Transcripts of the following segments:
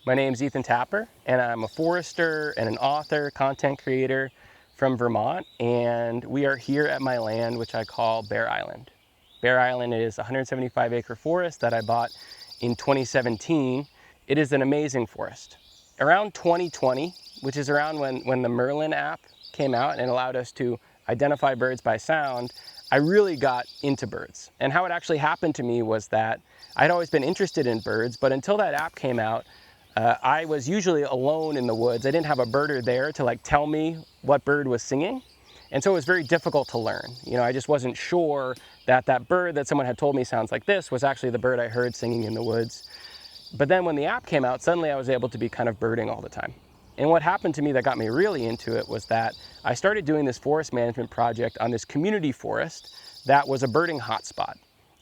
My name's Ethan Tapper, and I'm a forester and an author, content creator from Vermont, and we are here at my land, which I call Bear Island. Bear Island is a 175-acre forest that I bought in 2017. It is an amazing forest. Around 2020, which is around when the Merlin app came out and allowed us to identify birds by sound, I really got into birds. And how it actually happened to me was that I'd always been interested in birds, but until that app came out, I was usually alone in the woods. I didn't have a birder there to tell me what bird was singing. And so it was very difficult to learn. I just wasn't sure that that bird that someone had told me sounds like this was actually the bird I heard singing in the woods. But then when the app came out, suddenly I was able to be kind of birding all the time. And what happened to me that got me really into it was that I started doing this forest management project on this community forest that was a birding hotspot.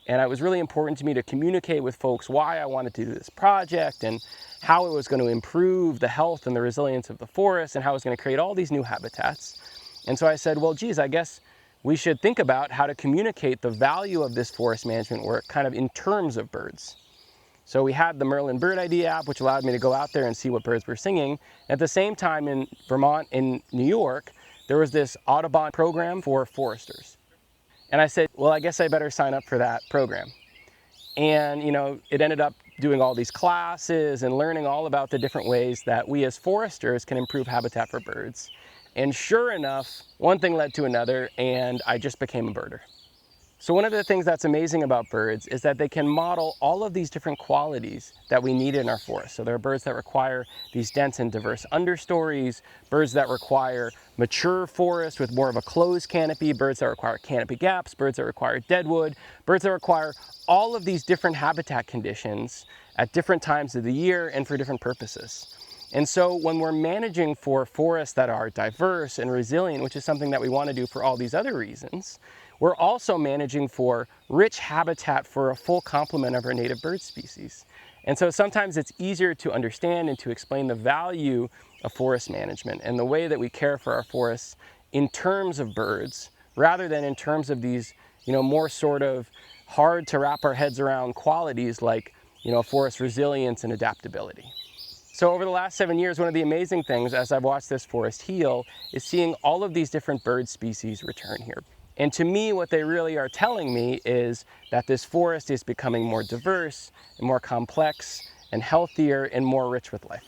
And it was really important to me to communicate with folks why I wanted to do this project and how it was going to improve the health and the resilience of the forest and how it was going to create all these new habitats. And so I said, well, geez, I guess we should think about how to communicate the value of this forest management work kind of in terms of birds. So we had the Merlin Bird ID app, which allowed me to go out there and see what birds were singing. At the same time, in Vermont and New York, there was this Audubon program for foresters. And I said, well, I guess I better sign up for that program. And it ended up doing all these classes and learning all about the different ways that we as foresters can improve habitat for birds. And sure enough, one thing led to another, and I just became a birder. So one of the things that's amazing about birds is that they can model all of these different qualities that we need in our forest. So there are birds that require these dense and diverse understories, birds that require mature forest with more of a closed canopy, birds that require canopy gaps, birds that require deadwood, birds that require all of these different habitat conditions at different times of the year and for different purposes. And so when we're managing for forests that are diverse and resilient, which is something that we want to do for all these other reasons, we're also managing for rich habitat for a full complement of our native bird species. And so sometimes it's easier to understand and to explain the value of forest management and the way that we care for our forests in terms of birds, rather than in terms of these, more sort of hard to wrap our heads around qualities like, forest resilience and adaptability. So over the last 7 years, one of the amazing things as I've watched this forest heal is seeing all of these different bird species return here. And to me, what they really are telling me is that this forest is becoming more diverse and more complex and healthier and more rich with life.